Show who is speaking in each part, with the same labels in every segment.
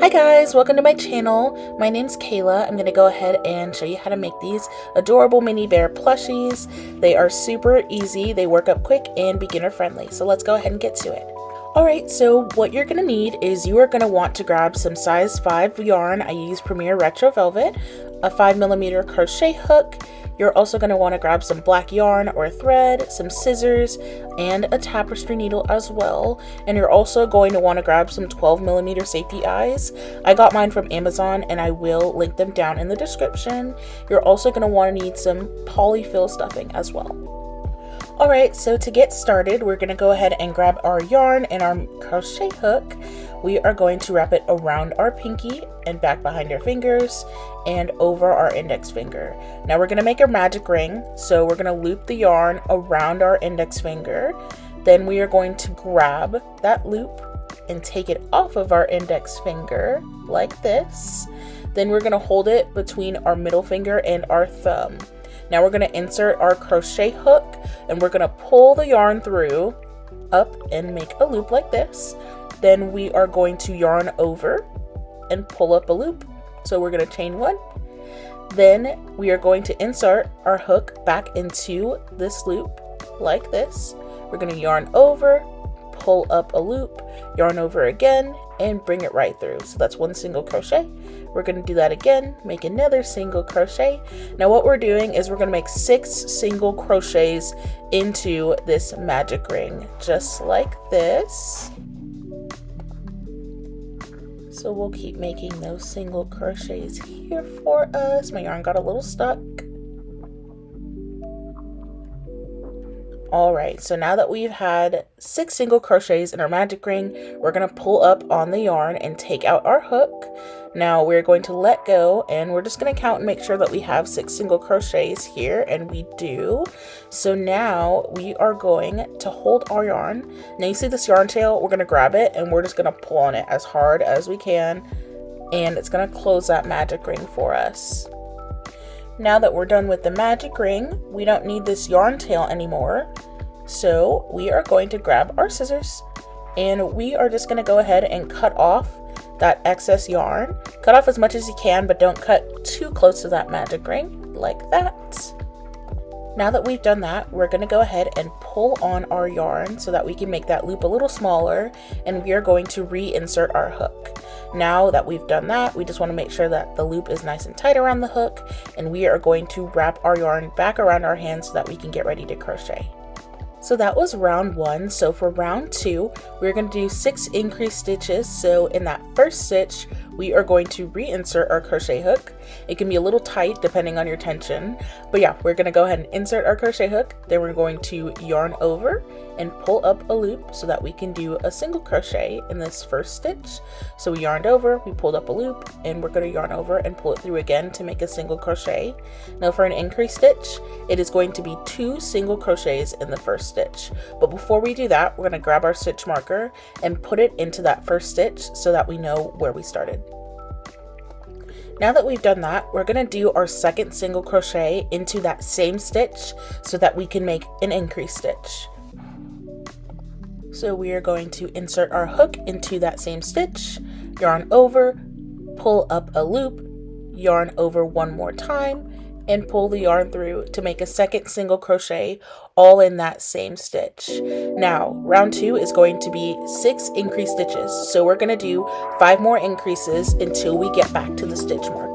Speaker 1: Hi guys, welcome to my channel. My name's Kayla. I'm going to go ahead and show you how to make these adorable mini bear plushies. They are super easy, they work up quick and beginner friendly. So let's go ahead and get to it. Alright, so what you're going to need is you are going to want to grab some size 5 yarn. I use Premier Retro Velvet, a 5mm crochet hook. You're also going to want to grab some black yarn or thread, some scissors, and a tapestry needle as well. And you're also going to want to grab some 12mm safety eyes. I got mine from Amazon and I will link them down in the description. You're also going to want to need some polyfill stuffing as well. Alright, so to get started, we're going to go ahead and grab our yarn and our crochet hook. We are going to wrap it around our pinky and back behind our fingers and over our index finger. Now we're going to make a magic ring, so we're going to loop the yarn around our index finger. Then we are going to grab that loop and take it off of our index finger like this. Then we're going to hold it between our middle finger and our thumb. Now we're going to insert our crochet hook and we're going to pull the yarn through up and make a loop like this. Then we are going to yarn over and pull up a loop. So we're going to chain one. Then we are going to insert our hook back into this loop like this. We're going to yarn over, pull up a loop, yarn over again, and bring it right through. So that's one single crochet. We're going to do that again, make another single crochet. Now what we're doing is we're going to make 6 single crochets into this magic ring, just like this. So we'll keep making those single crochets here for us. My yarn got a little stuck. Alright, so now that we've had 6 single crochets in our magic ring, we're going to pull up on the yarn and take out our hook. Now we're going to let go and we're just going to count and make sure that we have 6 single crochets here, and we do. So now we are going to hold our yarn. Now you see this yarn tail, we're going to grab it and we're just going to pull on it as hard as we can, and it's going to close that magic ring for us. Now that we're done with the magic ring, we don't need this yarn tail anymore. So we are going to grab our scissors and we are just going to go ahead and cut off that excess yarn. Cut off as much as you can, but don't cut too close to that magic ring, like that. Now that we've done that, we're going to go ahead and pull on our yarn so that we can make that loop a little smaller, and we are going to reinsert our hook. Now that we've done that, we just want to make sure that the loop is nice and tight around the hook, and we are going to wrap our yarn back around our hand so that we can get ready to crochet. So that was round 1. So for round 2, we're going to do 6 increased stitches. So in that first stitch, we are going to reinsert our crochet hook. It can be a little tight depending on your tension, but yeah, we're going to go ahead and insert our crochet hook. Then we're going to yarn over and pull up a loop so that we can do a single crochet in this first stitch. So we yarned over, we pulled up a loop, and we're going to yarn over and pull it through again to make a single crochet. Now for an increased stitch, it is going to be 2 single crochets in the first stitch. But before we do that, we're going to grab our stitch marker and put it into that first stitch so that we know where we started. Now that we've done that, we're going to do our second single crochet into that same stitch so that we can make an increased stitch. So we are going to insert our hook into that same stitch, yarn over, pull up a loop, yarn over one more time, and pull the yarn through to make a second single crochet all in that same stitch. Now round 2 is going to be 6 increased stitches, so we're going to do 5 more increases until we get back to the stitch marker.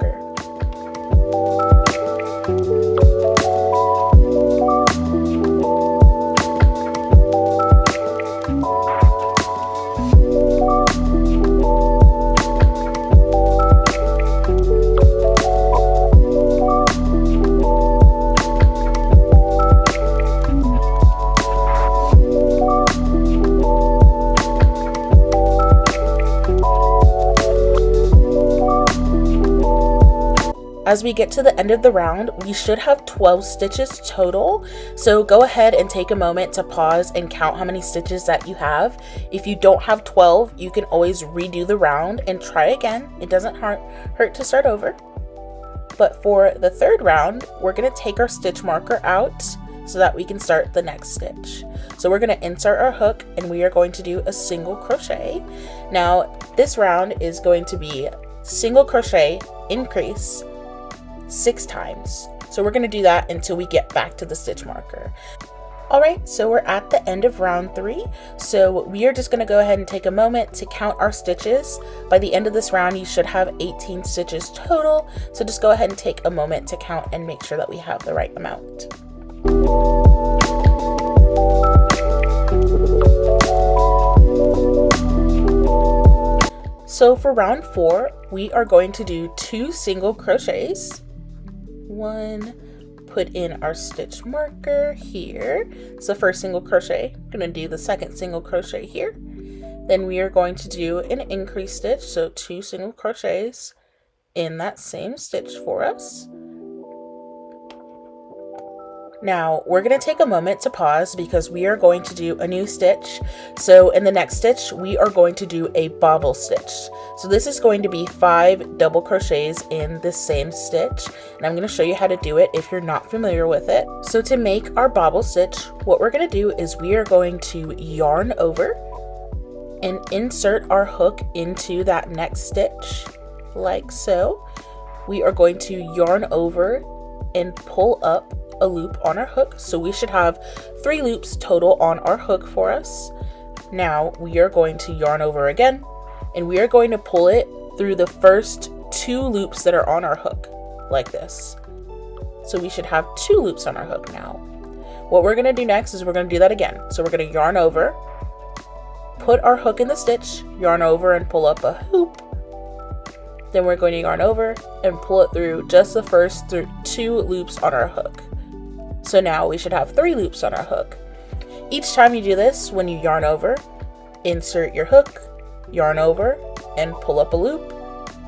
Speaker 1: As we get to the end of the round, we should have 12 stitches total. So go ahead and take a moment to pause and count how many stitches that you have. If you don't have 12, you can always redo the round and try again. It doesn't hurt to start over. But for the third round, we're going to take our stitch marker out so that we can start the next stitch. So we're going to insert our hook and we are going to do a single crochet. Now this round is going to be single crochet, increase 6 times. So we're going to do that until we get back to the stitch marker. Alright, so we're at the end of round 3, so we are just going to go ahead and take a moment to count our stitches. By the end of this round you should have 18 stitches total, so just go ahead and take a moment to count and make sure that we have the right amount. So for round 4, we are going to do 2 single crochets. 1, put in our stitch marker here. It's the first single crochet. I'm going to do the second single crochet here. Then we are going to do an increase stitch, so 2 single crochets in that same stitch for us. Now we're going to take a moment to pause because we are going to do a new stitch. So in the next stitch we are going to do a bobble stitch. So this is going to be 5 double crochets in the same stitch, and I'm going to show you how to do it if you're not familiar with it. So to make our bobble stitch, what we're going to do is we are going to yarn over and insert our hook into that next stitch like so. We are going to yarn over and pull up a loop on our hook, so we should have 3 loops total on our hook for us. Now we are going to yarn over again and we are going to pull it through the first 2 loops that are on our hook like this. So we should have 2 loops on our hook now. What we're going to do next is we're going to do that again. So we're going to yarn over, put our hook in the stitch, yarn over and pull up a hoop. Then we're going to yarn over and pull it through just the first 2 loops on our hook. So now we should have 3 loops on our hook. Each time you do this, when you yarn over, insert your hook, yarn over, and pull up a loop.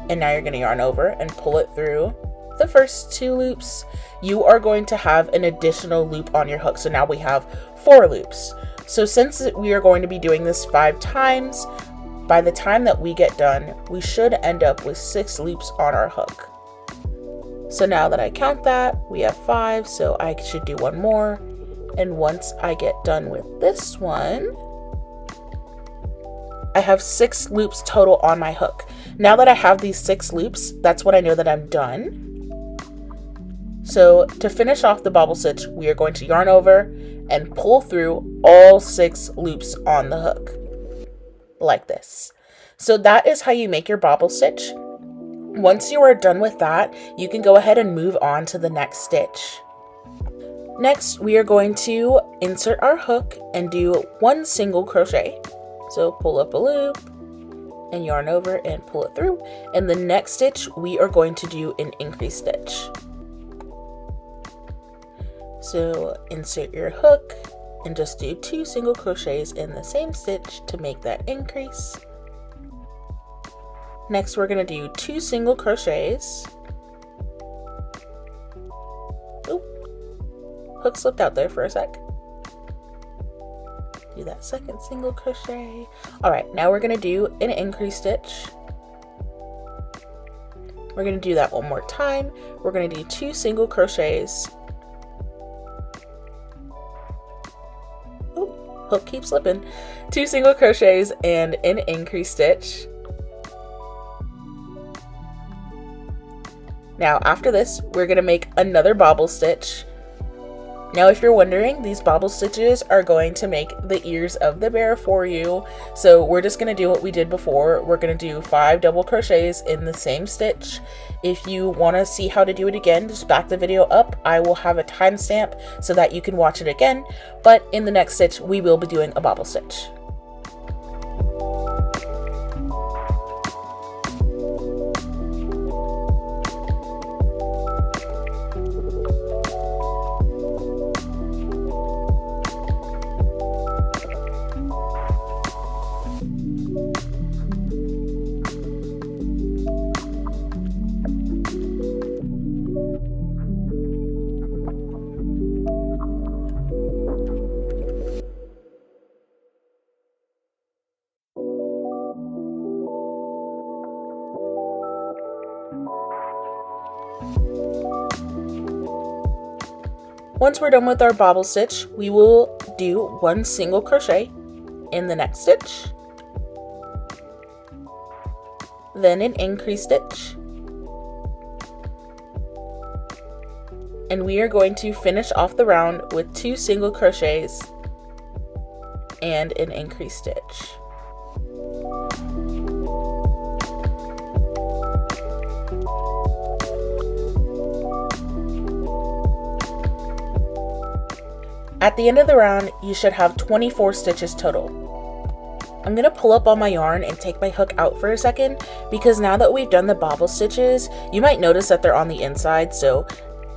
Speaker 1: And now you're going to yarn over and pull it through the first 2 loops. You are going to have an additional loop on your hook. So now we have 4 loops. So since we are going to be doing this 5 times, by the time that we get done, we should end up with 6 loops on our hook. So now that I count that, we have 5, so I should do 1 more. And once I get done with this one, I have 6 loops total on my hook. Now that I have these 6 loops, that's when I know that I'm done. So to finish off the bobble stitch, we are going to yarn over and pull through all 6 loops on the hook like this. So that is how you make your bobble stitch. Once you are done with that, you can go ahead and move on to the next stitch. Next, we are going to insert our hook and do 1 single crochet. So pull up a loop and yarn over and pull it through. And the next stitch, we are going to do an increase stitch. So insert your hook and just do 2 single crochets in the same stitch to make that increase. Next, we're going to do 2 single crochets. Oop, hook slipped out there for a sec. Do that second single crochet. Alright, now we're going to do an increase stitch. We're going to do that 1 more time. We're going to do 2 single crochets. Oop, hook keeps slipping. 2 single crochets and an increase stitch. Now after this, we're going to make another bobble stitch. Now if you're wondering, these bobble stitches are going to make the ears of the bear for you. So we're just going to do what we did before. We're going to do 5 double crochets in the same stitch. If you want to see how to do it again, just back the video up. I will have a timestamp so that you can watch it again. But in the next stitch, we will be doing a bobble stitch. Once we're done with our bobble stitch, we will do 1 single crochet in the next stitch, then an increase stitch, and we are going to finish off the round with 2 single crochets and an increase stitch. At the end of the round, you should have 24 stitches total. I'm going to pull up on my yarn and take my hook out for a second, because now that we've done the bobble stitches, you might notice that they're on the inside, so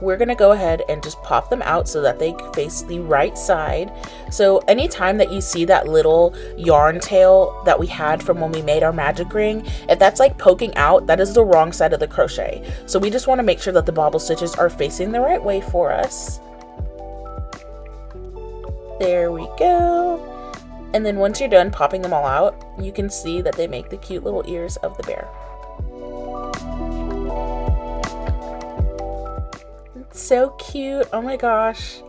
Speaker 1: we're going to go ahead and just pop them out so that they face the right side. So anytime that you see that little yarn tail that we had from when we made our magic ring, if that's like poking out, that is the wrong side of the crochet. So we just want to make sure that the bobble stitches are facing the right way for us. There we go. And then once you're done popping them all out, you can see that they make the cute little ears of the bear. It's so cute. Oh my gosh.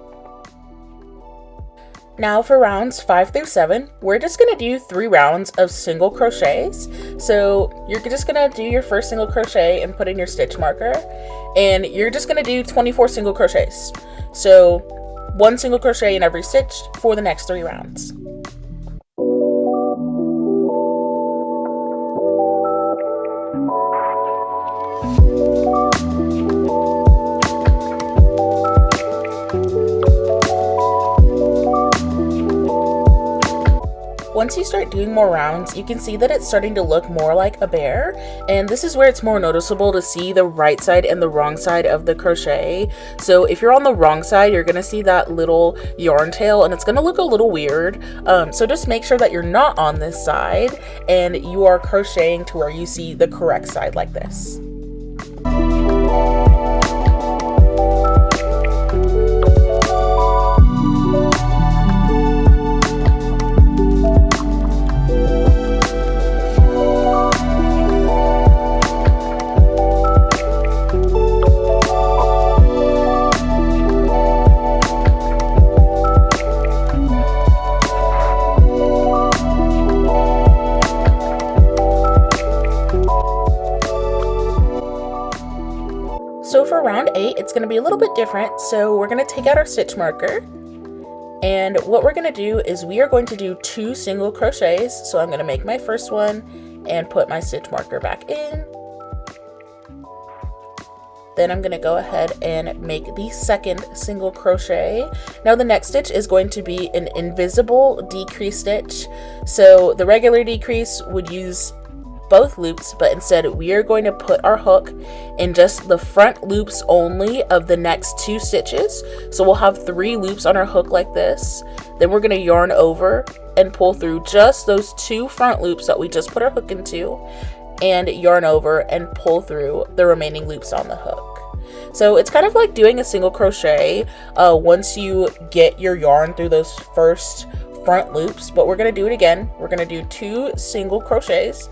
Speaker 1: Now for rounds 5 through 7, we're just going to do 3 rounds of single crochets. So you're just going to do your first single crochet and put in your stitch marker, and you're just going to do 24 single crochets. So 1 single crochet in every stitch for the next 3 rounds. Once you start doing more rounds, you can see that it's starting to look more like a bear, and this is where it's more noticeable to see the right side and the wrong side of the crochet. So if you're on the wrong side, you're gonna see that little yarn tail and it's gonna look a little weird. So just make sure that you're not on this side and you are crocheting to where you see the correct side like this. So for round 8, it's going to be a little bit different. So we're going to take out our stitch marker, and what we're going to do is we are going to do 2 single crochets. So I'm going to make my first one and put my stitch marker back in. Then I'm going to go ahead and make the second single crochet. Now the next stitch is going to be an invisible decrease stitch. So the regular decrease would use both loops, but instead we are going to put our hook in just the front loops only of the next 2 stitches. So we'll have 3 loops on our hook like this. Then we're going to yarn over and pull through just those 2 front loops that we just put our hook into, and yarn over and pull through the remaining loops on the hook. So it's kind of like doing a single crochet once you get your yarn through those first front loops, but we're going to do it again. We're going to do 2 single crochets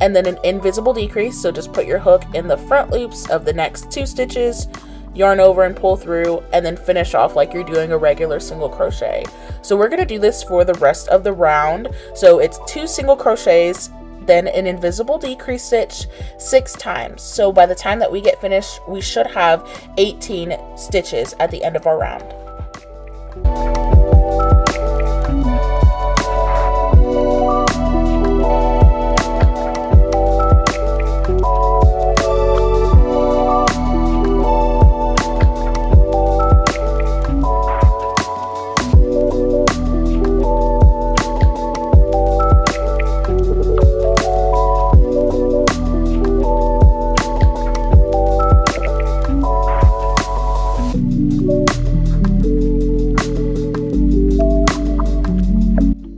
Speaker 1: and then an invisible decrease. So just put your hook in the front loops of the next 2 stitches, yarn over and pull through, and then finish off like you're doing a regular single crochet. So we're going to do this for the rest of the round. So it's 2 single crochets, then an invisible decrease stitch 6 times. So by the time that we get finished, we should have 18 stitches at the end of our round.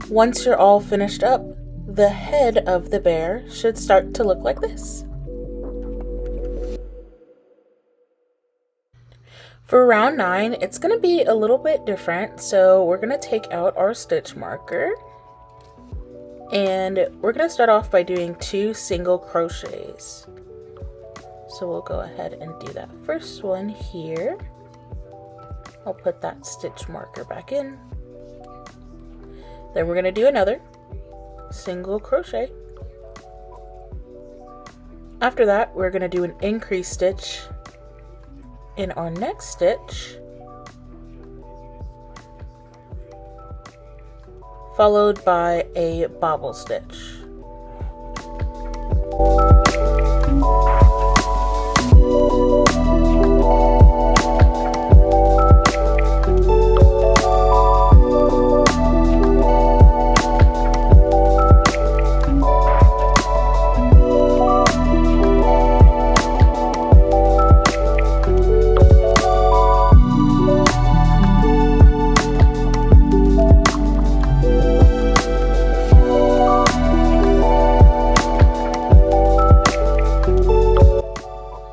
Speaker 1: Once you're all finished up, the head of the bear should start to look like this. For round 9, it's going to be a little bit different. So we're going to take out our stitch marker, and we're going to start off by doing 2 single crochets. So we'll go ahead and do that first one here. I'll put that stitch marker back in. Then we're going to do another single crochet. After that, we're going to do an increase stitch in our next stitch, followed by a bobble stitch.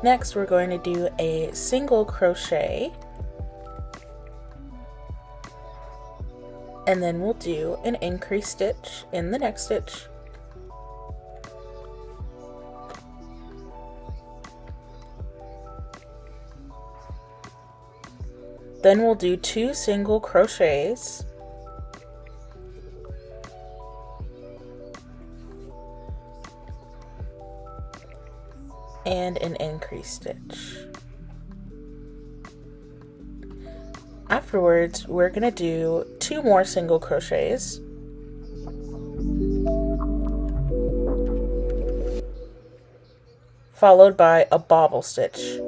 Speaker 1: Next, we're going to do a single crochet, and then we'll do an increase stitch in the next stitch. Then we'll do 2 single crochets, and an increase stitch. Afterwards, we're going to do 2 more single crochets, followed by a bobble stitch.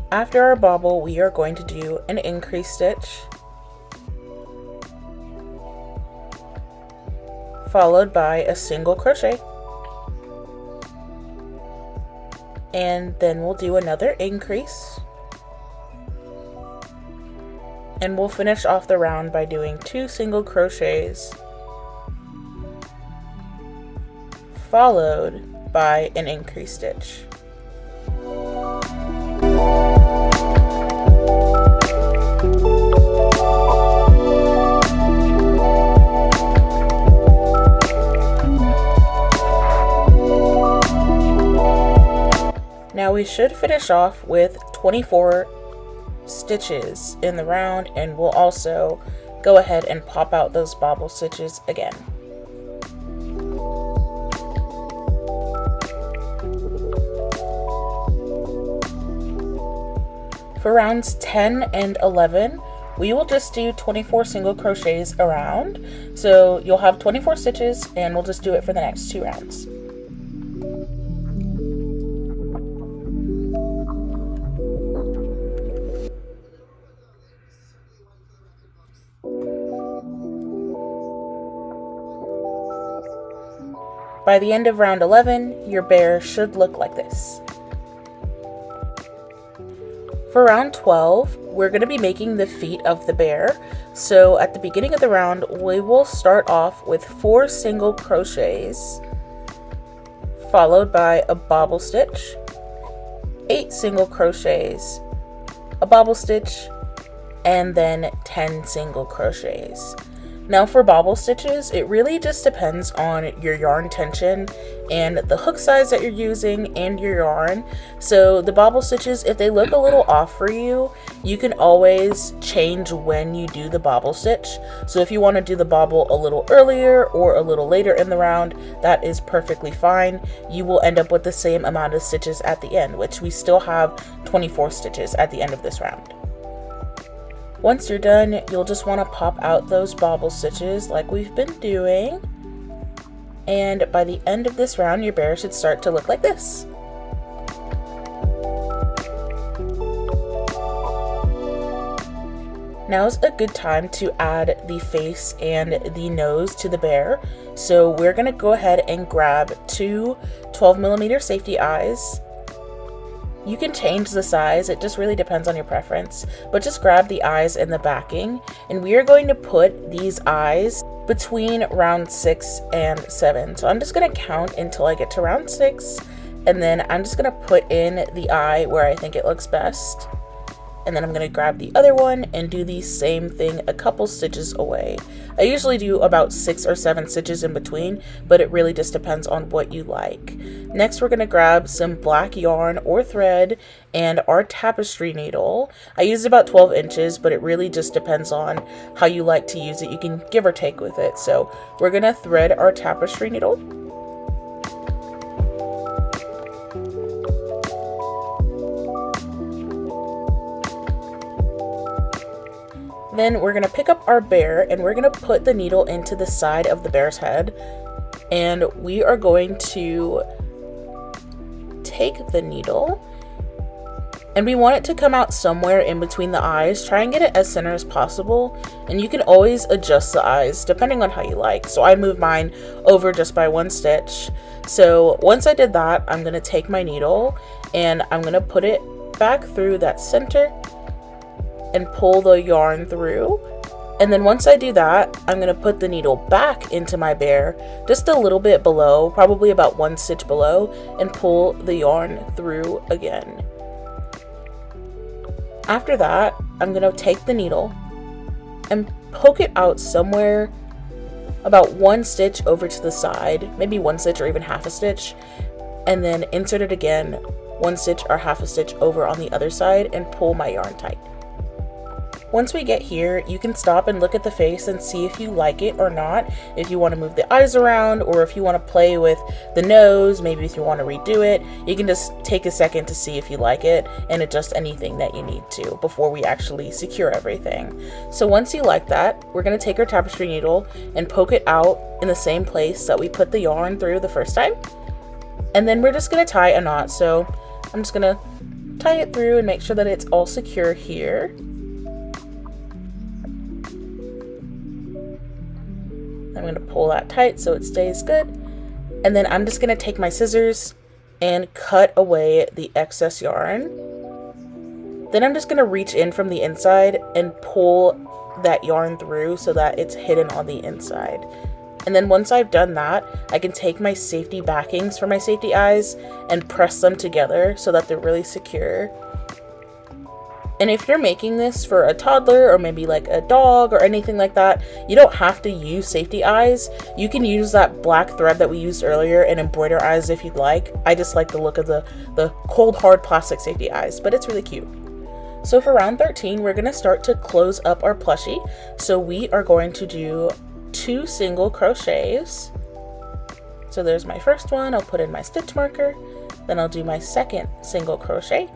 Speaker 1: After our bobble, we are going to do an increase stitch, followed by a single crochet, and then we'll do another increase, and we'll finish off the round by doing 2 single crochets, followed by an increase stitch. Now we should finish off with 24 stitches in the round, and we'll also go ahead and pop out those bobble stitches again. For rounds 10 and 11, we will just do 24 single crochets around. So you'll have 24 stitches, and we'll just do it for the next 2 rounds. By the end of round 11, your bear should look like this. For round 12, we're going to be making the feet of the bear. So at the beginning of the round, we will start off with 4 single crochets, followed by a bobble stitch, 8 single crochets, a bobble stitch, and then 10 single crochets. Now for bobble stitches, it really just depends on your yarn tension and the hook size that you're using and your yarn. So the bobble stitches, if they look a little off for you, you can always change when you do the bobble stitch. So if you want to do the bobble a little earlier or a little later in the round, that is perfectly fine. You will end up with the same amount of stitches at the end, which we still have 24 stitches at the end of this round. Once you're done, you'll just want to pop out those bobble stitches like we've been doing. And by the end of this round, your bear should start to look like this. Now's a good time to add the face and the nose to the bear. So we're gonna go ahead and grab two 12mm safety eyes. You can change the size, it just really depends on your preference, but just grab the eyes and the backing, and we are going to put these eyes between round 6 and 7. So I'm just gonna count until I get to round 6, and then I'm just gonna put in the eye where I think it looks best. And then I'm going to grab the other one and do the same thing a couple stitches away. I usually do about 6 or 7 stitches in between, but it really just depends on what you like. Next, we're going to grab some black yarn or thread and our tapestry needle. I used about 12 inches, but it really just depends on how you like to use it. You can give or take with it. So we're going to thread our tapestry needle. Then we're gonna pick up our bear and we're gonna put the needle into the side of the bear's head, and we are going to take the needle, and we want it to come out somewhere in between the eyes. Try and get it as center as possible, and you can always adjust the eyes depending on how you like. So I moved mine over just by 1 stitch. So once I did that, I'm gonna take my needle and I'm gonna put it back through that center and pull the yarn through. And then once I do that, I'm going to put the needle back into my bear just a little bit below, probably about 1 stitch below, and pull the yarn through again. After that, I'm going to take the needle and poke it out somewhere about 1 stitch over to the side, maybe 1 stitch or even half a stitch, and then insert it again 1 stitch or half a stitch over on the other side and pull my yarn tight. Once we get here, you can stop and look at the face and see if you like it or not. If you want to move the eyes around, or if you want to play with the nose, maybe if you want to redo it, you can just take a second to see if you like it and adjust anything that you need to before we actually secure everything. So once you like that, we're going to take our tapestry needle and poke it out in the same place that we put the yarn through the first time. And then we're just going to tie a knot. So I'm just going to tie it through and make sure that it's all secure here. I'm going to pull that tight so it stays good. And then I'm just going to take my scissors and cut away the excess yarn. Then I'm just going to reach in from the inside and pull that yarn through so that it's hidden on the inside. And then once I've done that, I can take my safety backings for my safety eyes and press them together so that they're really secure. And if you're making this for a toddler or maybe like a dog or anything like that, you don't have to use safety eyes. You can use that black thread that we used earlier and embroider eyes if you'd like. I just like the look of the cold hard plastic safety eyes, but it's really cute. So for round 13, we're going to start to close up our plushie. So we are going to do 2 single crochets. So there's my first one. I'll put in my stitch marker. Then I'll do my second single crochet,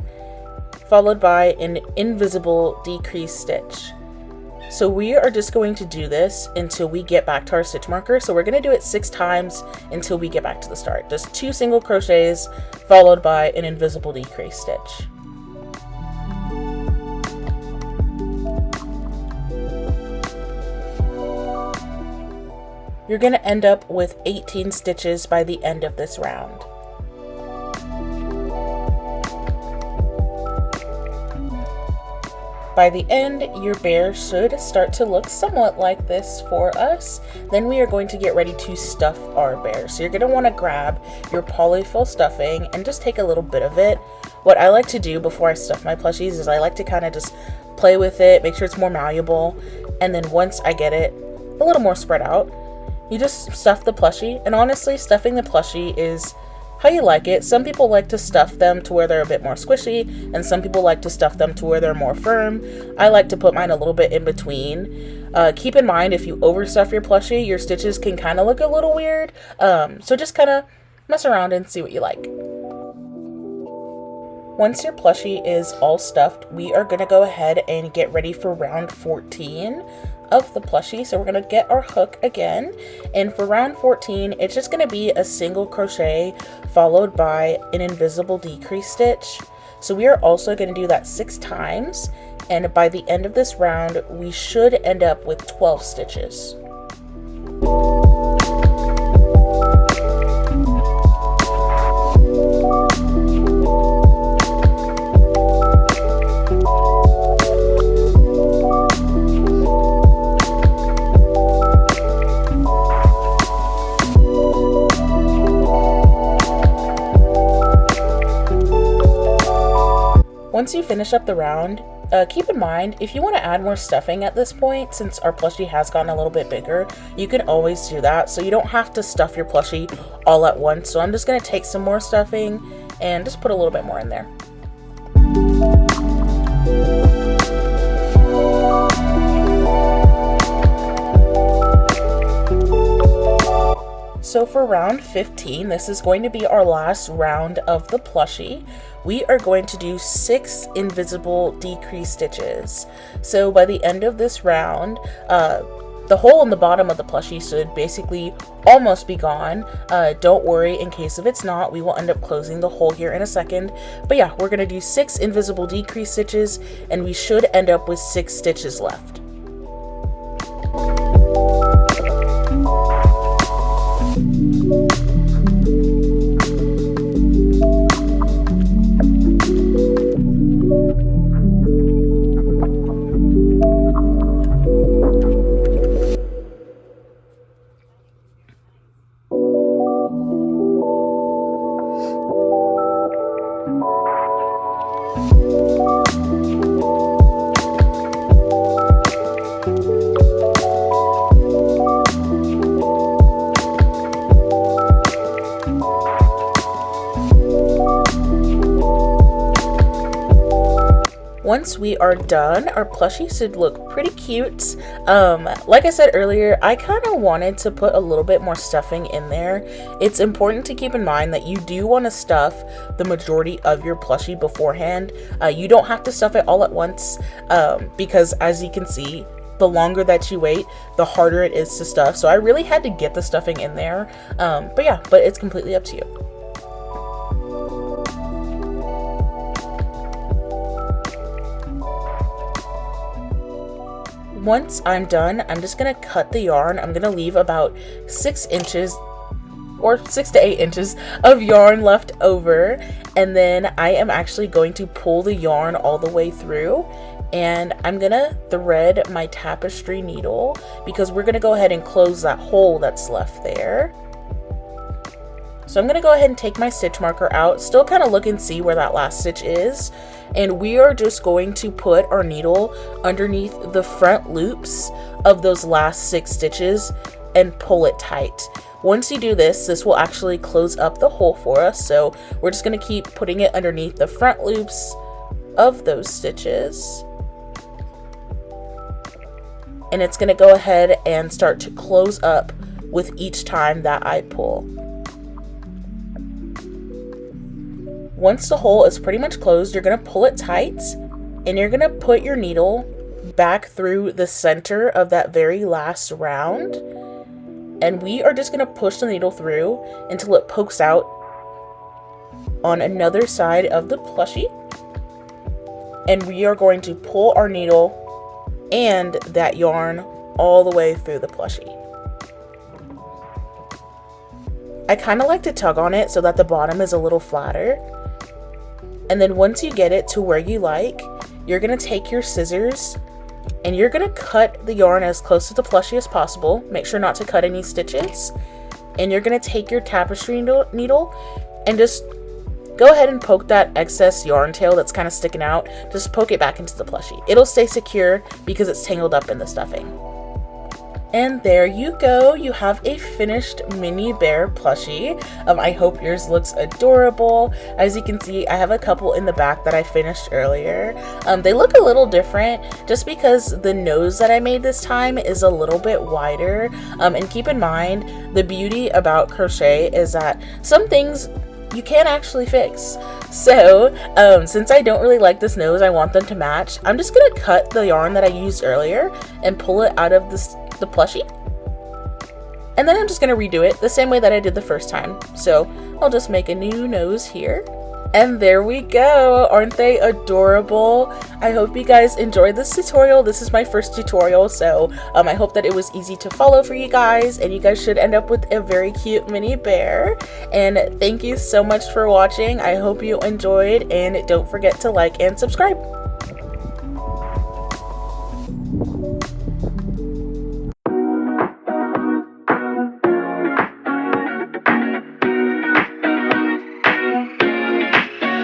Speaker 1: followed by an invisible decrease stitch. So we are just going to do this until we get back to our stitch marker. So we're going to do it 6 times until we get back to the start. Just 2 single crochets followed by an invisible decrease stitch. You're going to end up with 18 stitches by the end of this round. By the end, your bear should start to look somewhat like this for us. Then we are going to get ready to stuff our bear. So you're going to want to grab your polyfill stuffing and just take a little bit of it. What I like to do before I stuff my plushies is I like to kind of just play with it, make sure it's more malleable. And then once I get it a little more spread out, you just stuff the plushie. And honestly, stuffing the plushie is how you like it. Some people like to stuff them to where they're a bit more squishy, and some people like to stuff them to where they're more firm. I like to put mine a little bit in between. Keep in mind, if you overstuff your plushie, your stitches can kind of look a little weird. So just kind of mess around and see what you like. Once your plushie is all stuffed, we are going to go ahead and get ready for round 14 of the plushie. So we're going to get our hook again, and for round 14 it's just going to be a single crochet followed by an invisible decrease stitch. So we are also going to do that 6 times, And by the end of this round, we should end up with 12 stitches. Once you finish up the round, keep in mind, if you want to add more stuffing at this point, since our plushie has gotten a little bit bigger, you can always do that. So you don't have to stuff your plushie all at once. So I'm just going to take some more stuffing and just put a little bit more in there. So for round 15, this is going to be our last round of the plushie. We are going to do 6 invisible decrease stitches. So by the end of this round, the hole in the bottom of the plushie should basically almost be gone. Don't worry, in case if it's not, we will end up closing the hole here in a second. But yeah, we're going to do 6 invisible decrease stitches, and we should end up with 6 stitches left. Once we are done, our plushie should look pretty cute. Like I said earlier, I kind of wanted to put a little bit more stuffing in there. It's important to keep in mind that you do want to stuff the majority of your plushie beforehand. You don't have to stuff it all at once, because as you can see, the longer that you wait, the harder it is to stuff. So I really had to get the stuffing in there. But it's completely up to you. Once I'm done, I'm just gonna cut the yarn. I'm gonna leave about 6 inches or 6 to 8 inches of yarn left over, and then I am actually going to pull the yarn all the way through, and I'm gonna thread my tapestry needle because we're gonna go ahead and close that hole that's left there. So I'm gonna go ahead and take my stitch marker out, still kind of look and see where that last stitch is, and we are just going to put our needle underneath the front loops of those last 6 stitches and pull it tight. Once you do this, this will actually close up the hole for us, so we're just gonna keep putting it underneath the front loops of those stitches. And it's gonna go ahead and start to close up with each time that I pull. Once the hole is pretty much closed, you're going to pull it tight, and you're going to put your needle back through the center of that very last round, and we are just going to push the needle through until it pokes out on another side of the plushie, and we are going to pull our needle and that yarn all the way through the plushie. I kind of like to tug on it so that the bottom is a little flatter. And then once you get it to where you like, you're going to take your scissors and you're going to cut the yarn as close to the plushie as possible. Make sure not to cut any stitches. And you're going to take your tapestry needle and just go ahead and poke that excess yarn tail that's kind of sticking out. Just poke it back into the plushie. It'll stay secure because it's tangled up in the stuffing. And there you go, you have a finished mini bear plushie. I hope yours looks adorable. As you can see, I have a couple in the back that I finished earlier. They look a little different just because the nose that I made this time is a little bit wider. And keep in mind, the beauty about crochet is that some things you can't actually fix. So since I don't really like this nose, I want them to match. I'm just gonna cut the yarn that I used earlier and pull it out of the plushie, and then I'm just gonna redo it the same way that I did the first time. So I'll just make a new nose here, And there we go. Aren't they adorable? I hope you guys enjoyed this tutorial. This is my first tutorial, so I hope that it was easy to follow for you guys, and you guys should end up with a very cute mini bear. And thank you so much for watching. I hope you enjoyed, and don't forget to like and subscribe.